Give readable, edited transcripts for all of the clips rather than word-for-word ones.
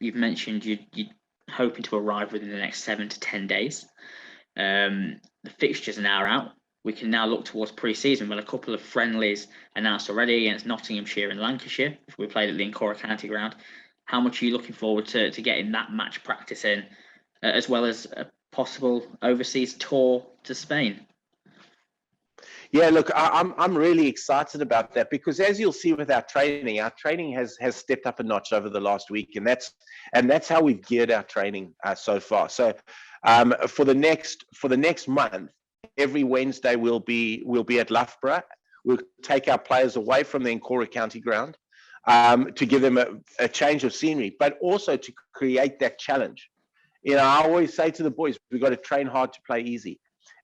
you've mentioned you're hoping to arrive within the next 7 to 10 days. The fixtures are now out. We can now look towards pre-season with a couple of friendlies announced already against Nottinghamshire and Lancashire, if we played at the Incora County ground. How much are you looking forward to getting that match practice in, as well as a possible overseas tour to Spain? Yeah, look, I'm really excited about that, because as you'll see with our training has stepped up a notch over the last week, and that's how we've geared our training so far. So for the next month, every Wednesday we'll be at Loughborough. We'll take our players away from the Incora County ground to give them a change of scenery, but also to create that challenge. You know, I always say to the boys, we've got to train hard to play easy.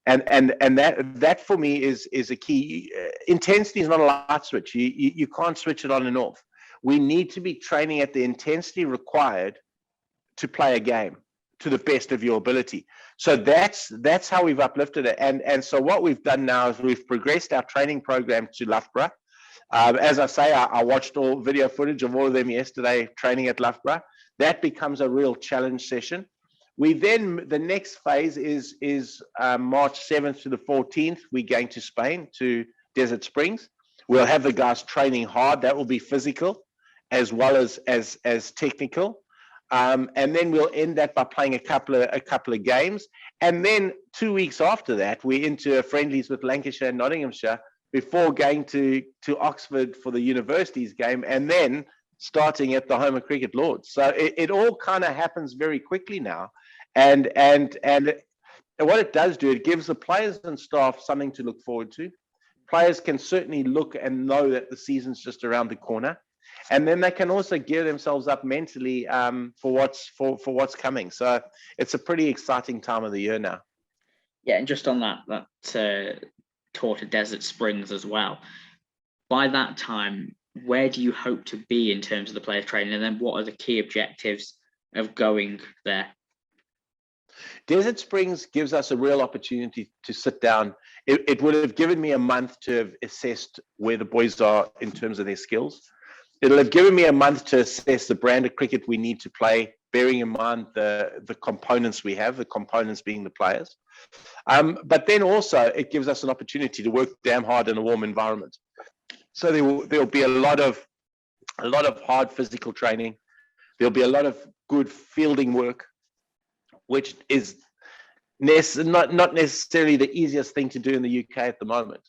And that for me is a key. Intensity is not a light switch. You can't switch it on and off. We need to be training at the intensity required to play a game to the best of your ability. So that's how we've uplifted it. And so what we've done now is we've progressed our training program to Loughborough. As I say, I watched all video footage of all of them yesterday training at Loughborough. That becomes a real challenge session. The next phase is March 7th to the 14th. We're going to Spain, to Desert Springs. We'll have the guys training hard. That will be physical as well as technical. And then we'll end that by playing a couple of games. And then 2 weeks after that, we're into friendlies with Lancashire and Nottinghamshire before going to Oxford for the universities game, and then starting at the home of Cricket Lords. So it all kind of happens very quickly now. And what it does do, it gives the players and staff something to look forward to. Players can certainly look and know that the season's just around the corner. And then they can also gear themselves up mentally for what's coming. So it's a pretty exciting time of the year now. Yeah, and just on that tour to Desert Springs as well, by that time, where do you hope to be in terms of the player training? And then what are the key objectives of going there? Desert Springs gives us a real opportunity to sit down. It would have given me a month to have assessed where the boys are in terms of their skills. It'll have given me a month to assess the brand of cricket we need to play, bearing in mind the components we have, the components being the players. But then also it gives us an opportunity to work damn hard in a warm environment. So there'll be a lot of hard physical training. There'll be a lot of good fielding work, which is not necessarily the easiest thing to do in the UK at the moment.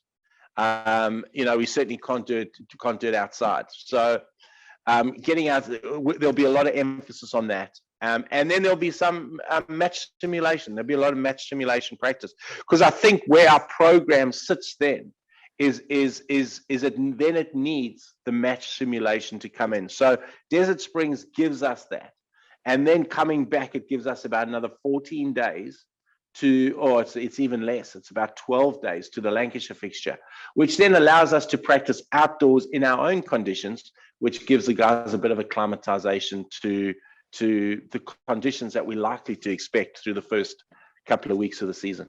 We certainly can't do it outside. So getting out, there'll be a lot of emphasis on that. And then there'll be some match simulation. There'll be a lot of match simulation practice, because I think where our program sits then is it needs the match simulation to come in. So Desert Springs gives us that. And then coming back, it gives us about another 14 days it's even less. It's about 12 days to the Lancashire fixture, which then allows us to practice outdoors in our own conditions, which gives the guys a bit of acclimatization to the conditions that we're likely to expect through the first couple of weeks of the season.